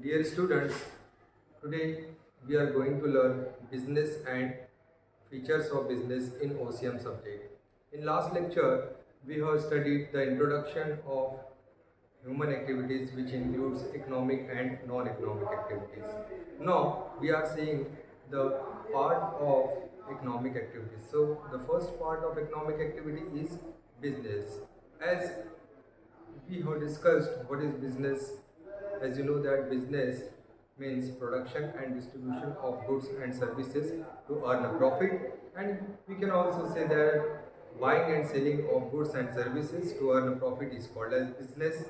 Dear students, today we are going to learn business and features of business in OCM subject. In last lecture, we have studied the introduction of human activities which includes economic and non-economic activities. Now we are seeing the part of economic activities. So the first part of economic activity is business. As we have discussed what is business. As you know that business means production and distribution of goods and services to earn a profit, and we can also say that buying and selling of goods and services to earn a profit is called as business.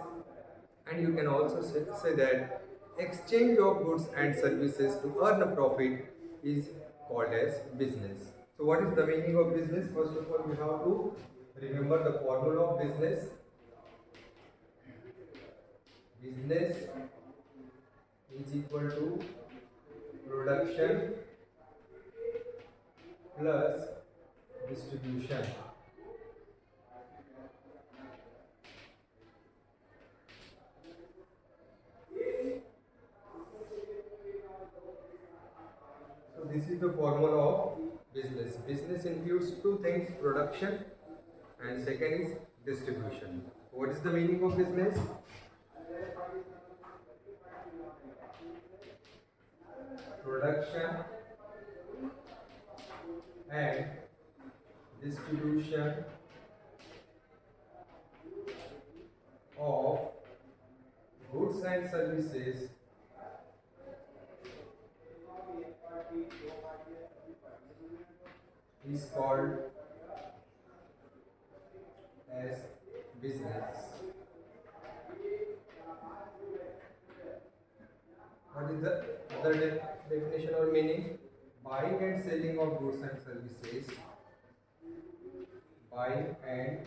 And you can also say that exchange of goods and services to earn a profit is called as business. So what is the meaning of business? First of all, we have to remember the formula of business. Business is equal to production plus distribution. So this is the formula of business. Business includes two things, production and second is distribution. What is the meaning of business? Production and distribution of goods and services is called as business. What is the other definition or meaning? Buying and selling of goods and services. Buying and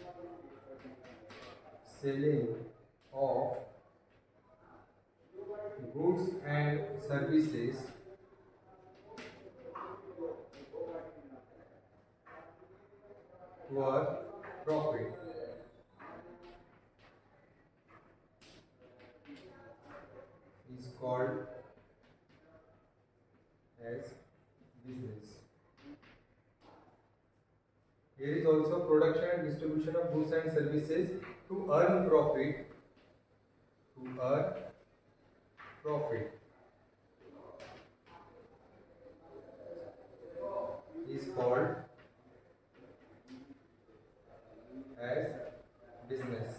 selling of goods and services for profit is called as business. Here is also production and distribution of goods and services to earn profit. To earn profit is called as business.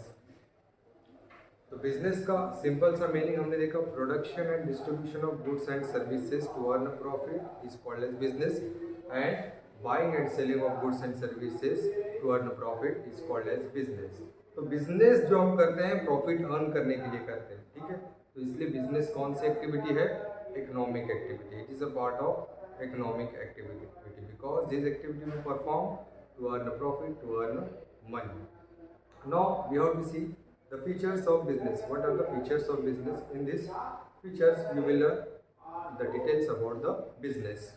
तो business का simple सा meaning हमने देखा, production and distribution of goods and services to earn profit is called as business, and buying and selling of goods and services to earn profit is called as business. तो business जो हम करते हैं profit earn करने के लिए करते हैं, ठीक है. तो इसलिए बिजनेस कौन सी एक्टिविटी है? Economic activity. It is a part of economic activity because this activity will perform to earn a profit, to earn money. Now we have to see the features of business. What are the features of business? In this features you will learn the details about the business.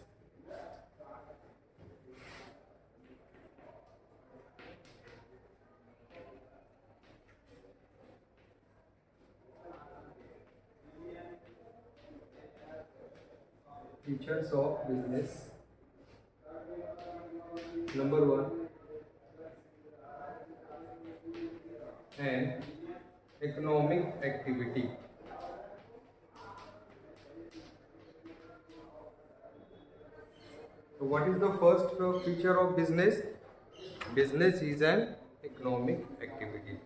Features of business. Number one, an economic activity. So what is the first feature of business? Business is an economic activity.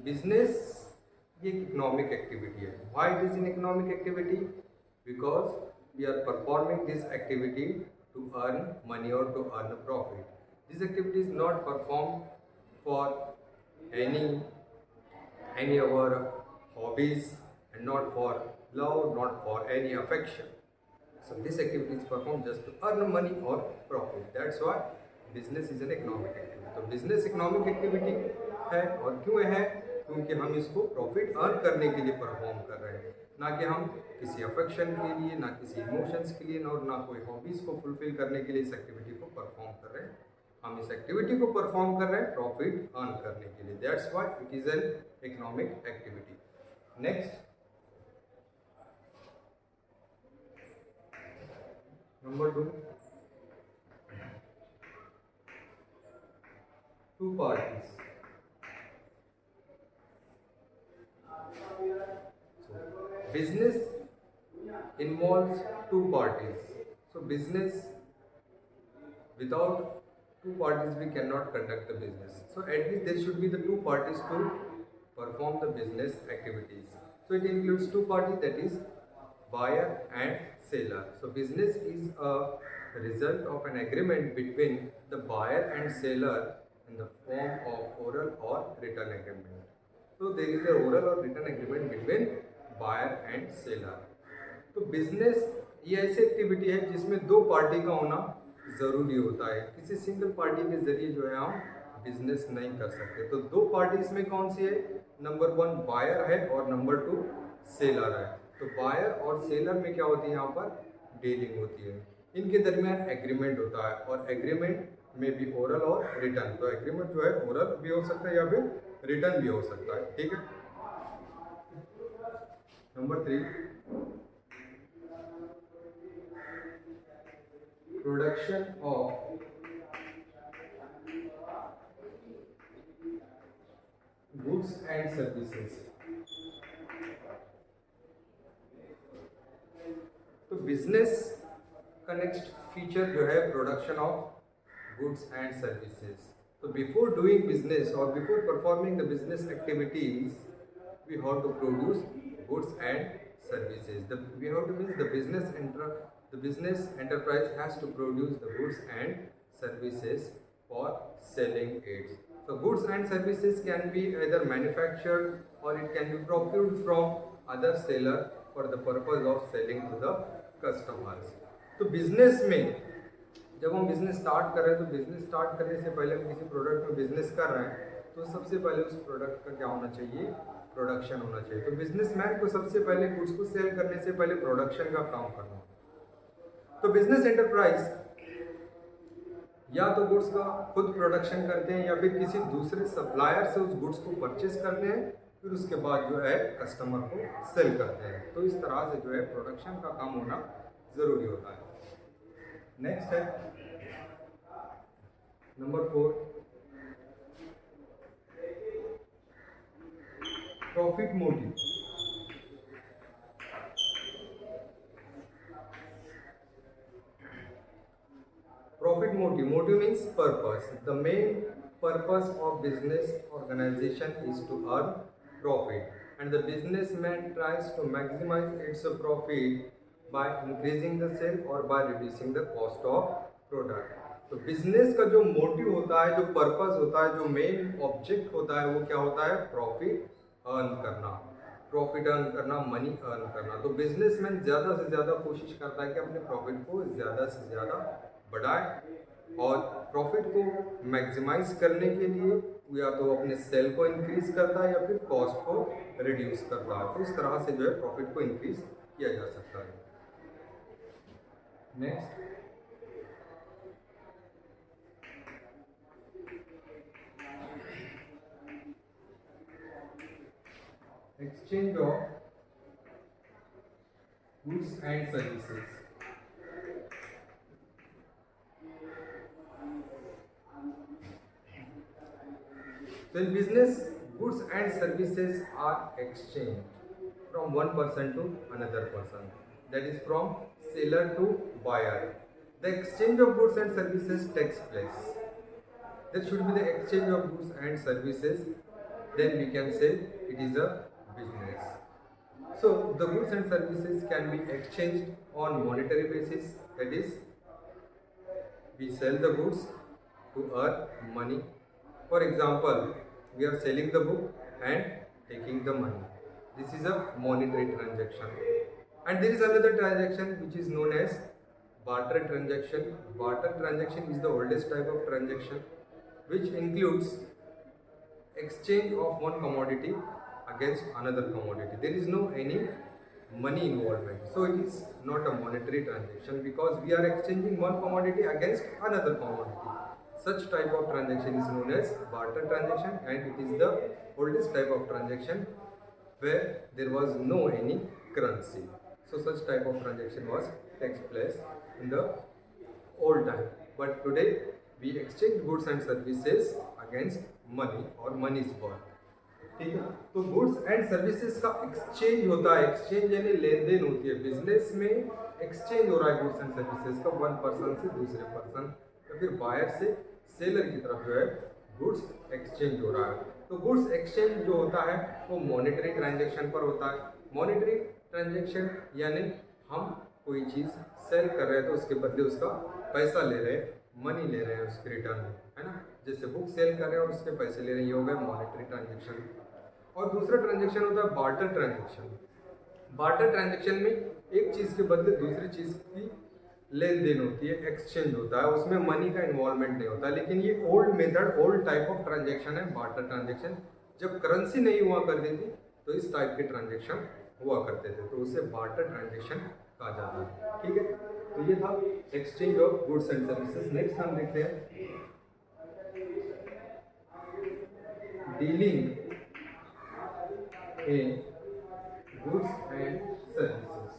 Business ये economic activity है. Why it is an economic activity? Because we are performing this activity to earn money or to earn a profit. This activity is not performed for any of our hobbies and not for love, not for any affection. So this activity is performed just to earn money or profit. That's why business is an economic activity. तो business economic activity है, और क्यों है? क्योंकि हम इसको profit earn करने के लिए परफॉर्म कर रहे हैं, ना कि हम किसी अफेक्शन के लिए, ना किसी इमोशंस के लिए, और ना कोई हॉबीज़ को फुलफिल करने के लिए इस एक्टिविटी को परफॉर्म कर रहे हैं. हम इस एक्टिविटी को परफॉर्म कर रहे हैं प्रॉफिट अर्न करने के लिए. That's why it is an economic activity. Next, Number two, two parties. So, business involves two parties. So, business without two parties we cannot conduct the business. So, at least there should be the two parties to perform the business activities. So, it includes two parties, that is buyer and seller. So, business is a result of an agreement between the buyer and seller in the form of oral or written agreement. So there is a oral or written agreement between buyer and seller. तो business ये ऐसी activity है जिसमें दो party का होना ज़रूरी होता है. किसी सिंगल पार्टी के ज़रिए जो है हम बिजनेस नहीं कर सकते. तो दो पार्टी इसमें कौन सी है? नंबर वन बायर है और नंबर टू सेलर है. तो बायर और सेलर में क्या होती है? यहाँ पर डीलिंग होती है. इनके दरमियान एग्रीमेंट होता है और एग्रीमेंट में भी ओरल और रिटर्न. तो एग्रीमेंट जो है ओरल भी हो सकता है या फिर रिटर्न भी हो सकता है. ठीक है. Number three, production of goods and services. तो बिजनेस का नेक्स्ट फीचर जो है production of goods and services. So before doing business or before performing the business activities, we have to produce goods and services. We have to means the business enterprise has to produce the goods and services for selling it. So goods and services can be either manufactured or it can be procured from other seller for the purpose of selling to the customers. तो business में जब हम business start कर रहे हैं तो business start करने से पहले हम किसी प्रोडक्ट में बिजनेस कर रहे हैं तो सबसे पहले उस प्रोडक्ट का क्या होना चाहिए? प्रोडक्शन होना चाहिए. तो बिजनेसमैन को सबसे पहले गुड्स को सेल करने से पहले प्रोडक्शन का काम करना. तो बिजनेस एंटरप्राइज या तो गुड्स का खुद प्रोडक्शन करते हैं या फिर किसी दूसरे सप्लायर से उस गुड्स को परचेस करते हैं, फिर उसके बाद जो है कस्टमर को सेल करते हैं. तो इस तरह से जो है प्रोडक्शन का काम होना ज़रूरी होता है. नेक्स्ट है number four, profit motive. Profit motive. Motive means purpose. The main purpose of business organization is to earn profit, and the businessman tries to maximize its profit by increasing the sale or by reducing the cost of product. तो business का जो motive होता है, जो purpose होता है, जो main object होता है, वो क्या होता है? प्रॉफिट अर्न करना. प्रॉफिट अर्न करना, मनी अर्न करना. तो बिजनेसमैन ज़्यादा से ज़्यादा कोशिश करता है कि अपने प्रॉफिट को ज़्यादा से ज़्यादा बढ़ाए और प्रॉफिट को मैक्सिमाइज करने के लिए या तो अपने सेल को इंक्रीज करता है या फिर कॉस्ट को रिड्यूस करता है. तो इस तरह से जो है प्रॉफिट को इंक्रीज किया जा सकता है. Next, exchange of goods and services. So in business, goods and services are exchanged from one person to another person, that is from seller to buyer. The exchange of goods and services takes place. There should be the exchange of goods and services, then we can say it is a business. So the goods and services can be exchanged on monetary basis, that is we sell the goods to earn money. For example, we are selling the book and taking the money. This is a monetary transaction. And there is another transaction which is known as barter transaction. Barter transaction is the oldest type of transaction which includes exchange of one commodity against another commodity. There is no any money involvement. So it is not a monetary transaction because we are exchanging one commodity against another commodity. Such type of transaction is known as barter transaction, and it is the oldest type of transaction where there was no any currency. So such type of transaction takes place in the old time, but today we exchange goods and services against money or money is worth. ठीक है, तो goods and services का exchange होता है, exchange यानी लेन then होती है। Business में एक्सचेंज हो रहा है गुड्स एंड सर्विसेज का, वन पर्सन से दूसरे पर्सन या फिर बायर से सेलर की तरफ जो है गुड्स एक्सचेंज हो रहा है। तो गुड्स एक्सचेंज जो होता है वो मॉनेटरी ट्रांजेक्शन पर होता है। मॉनेटरी ट्रांजेक्शन यानी हम कोई चीज़ सेल कर रहे हैं तो उसके बदले उसका पैसा ले रहे हैं, मनी ले रहे हैं उसके रिटर्न में, है ना। जैसे बुक सेल कर रहे हैं और उसके पैसे ले रहे हैं, ये हो गया मॉनेटरी ट्रांजेक्शन। और दूसरा ट्रांजेक्शन होता है बार्टर ट्रांजेक्शन। बार्टर ट्रांजेक्शन में एक चीज़ के बदले दूसरी चीज़ की लेन देन होती है, एक्सचेंज होता है, उसमें मनी का इन्वॉल्वमेंट नहीं होता। लेकिन ये old method, old type of transaction है बार्टर ट्रांजेक्शन। जब करेंसी नहीं हुआ करती थी तो इस टाइप के ट्रांजेक्शन हुआ करते थे, तो उसे बार्टर ट्रांजेक्शन कहा जाता है। ठीक है, तो ये था exchange of goods and services. Next हम देखते हैं dealing in goods and services.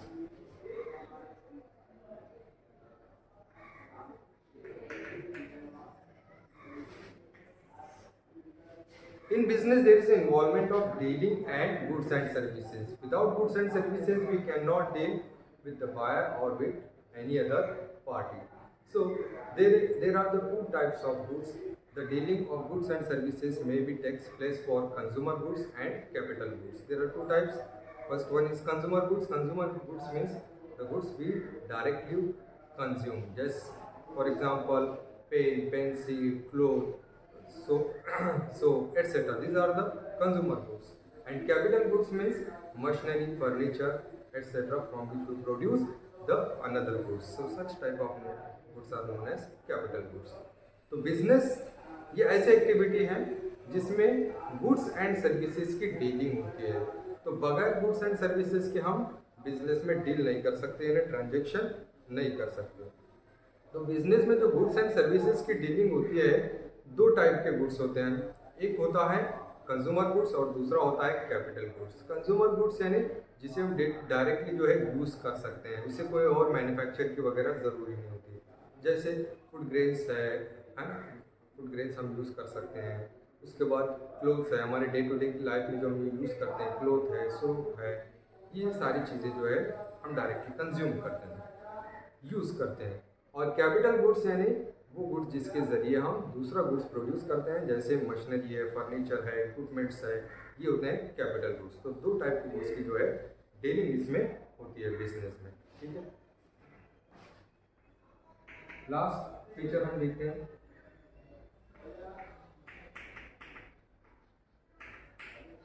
In business, there is an involvement of dealing and goods and services. Without goods and services, we cannot deal with the buyer or with any other party. So there are the two types of goods. The dealing of goods and services maybe takes place for consumer goods and capital goods. There are two types. First one is consumer goods. Consumer goods means the goods we directly consume. Just for example, pen, pencil, clothes, soap, etc. These are the consumer goods. And capital goods means machinery, furniture, etc. from which we produce the another goods. So such type of goods are known as capital goods. तो business ये ऐसी activity है जिसमें goods and services की dealing होती है। तो बगैर गुड्स एंड सर्विसेज के हम बिजनेस में डील नहीं कर सकते, यानी ट्रांजेक्शन नहीं कर सकते। तो बिजनेस में जो गुड्स एंड सर्विसेज की डीलिंग होती है, दो टाइप के गुड्स होते हैं। एक होता है कंज्यूमर गुड्स और दूसरा होता है कैपिटल गुड्स। कंज्यूमर गुड्स यानी जिसे हम डायरेक्टली जो है यूज़ कर सकते हैं, उसे कोई और मैन्युफैक्चर की वगैरह ज़रूरी नहीं होती। जैसे फूड ग्रेन्स है ना, फूड ग्रेन्स हम यूज़ कर सकते हैं। उसके बाद क्लोथ्स है, हमारे डे टू डे लाइफ में जो हम यूज़ करते हैं, क्लोथ है, सोप है, ये सारी चीज़ें जो है हम डायरेक्टली कंज्यूम करते हैं, यूज़ करते हैं। और कैपिटल गुड्स यानी वो गुड्स जिसके ज़रिए हम दूसरा गुड्स प्रोड्यूस करते हैं, जैसे मशीनरी है, फर्नीचर है, इक्विपमेंट्स है, ये होते हैं कैपिटल गुड्स। तो दो टाइप की गुड्स की जो है डीलिंग इसमें होती है बिजनेस में। ठीक है, लास्ट फीचर हम देखते हैं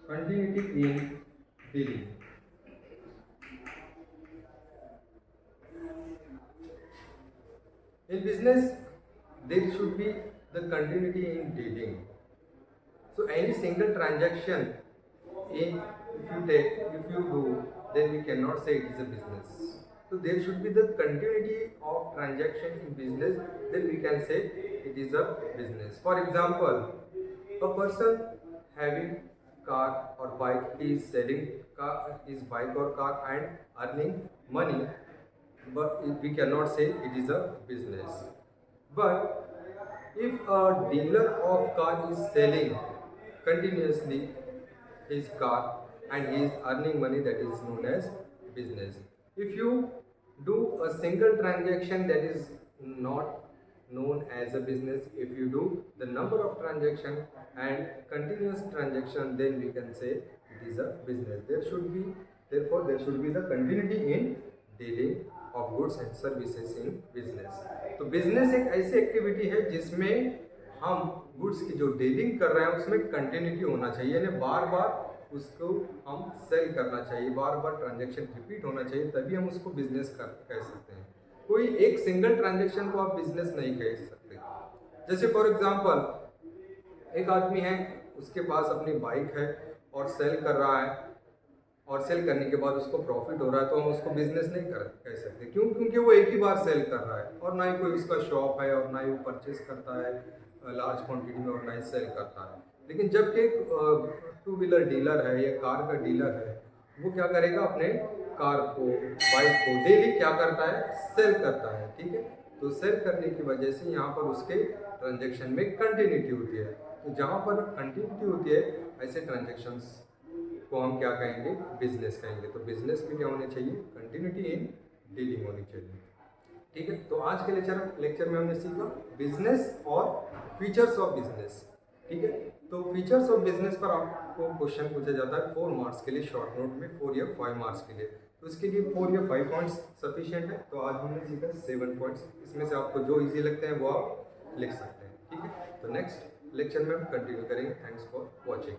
continuity in dealing. In business, there should be the continuity in dealing. So any single transaction, if you do, then we cannot say it is a business. So there should be the continuity of transaction in business, then we can say it is a business. For example, a person having car or bike, he is selling his bike or car and earning money, but we cannot say it is a business. But if a dealer of car is selling continuously his car and he is earning money, that is known as business. If you do a single transaction, that is not known as a business. If you do the number of transaction and continuous transaction, then we can say it is a business. Therefore there should be the continuity in dealing of goods and services in business. तो business एक ऐसी activity है जिसमें हम goods की जो dealing कर रहे हैं उसमें कंटिन्यूटी होना चाहिए, यानी बार बार उसको हम सेल करना चाहिए, बार बार ट्रांजेक्शन रिपीट होना चाहिए, तभी हम उसको बिजनेस कह सकते हैं। कोई एक सिंगल ट्रांजेक्शन को आप बिजनेस नहीं कह सकते। जैसे फॉर एग्जांपल एक आदमी है, उसके पास अपनी बाइक है और सेल कर रहा है, और सेल करने के बाद उसको प्रॉफिट हो रहा है, तो हम उसको बिजनेस नहीं कह सकते। क्यों? क्योंकि वो एक ही बार सेल कर रहा है और ना ही कोई उसका शॉप है और ना ही वो परचेस करता है लार्ज क्वांटिटी में और ना ही सेल करता है। लेकिन जबकि एक टू व्हीलर डीलर है या कार का डीलर है, वो क्या करेगा, अपने कार को, बाइक को डेली क्या करता है, सेल करता है। ठीक है, तो सेल करने की वजह से यहाँ पर उसके ट्रांजेक्शन में कंटिन्यूटी होती है। तो जहाँ पर कंटिन्यूटी होती है ऐसे ट्रांजेक्शन्स को हम क्या कहेंगे, बिजनेस कहेंगे। तो बिजनेस में क्या होनी चाहिए, कंटिन्यूटी इन डीलिंग होनी चाहिए। ठीक है, तो आज के लेक्चर में हमने सीखा बिजनेस और फीचर्स ऑफ बिजनेस। ठीक है, तो फीचर्स ऑफ बिजनेस पर आपको क्वेश्चन पूछा जाता है 4 मार्क्स के लिए, शॉर्ट नोट में 4 या 5 मार्क्स के लिए। तो इसके लिए 4 या 5 पॉइंट्स सफिशिएंट है। तो आज हमने सीखा 7 पॉइंट्स, इसमें से आपको जो इजी लगते हैं वो आप लिख सकते हैं। ठीक है, तो नेक्स्ट लेक्चर में हम कंटिन्यू करेंगे। Thanks for watching.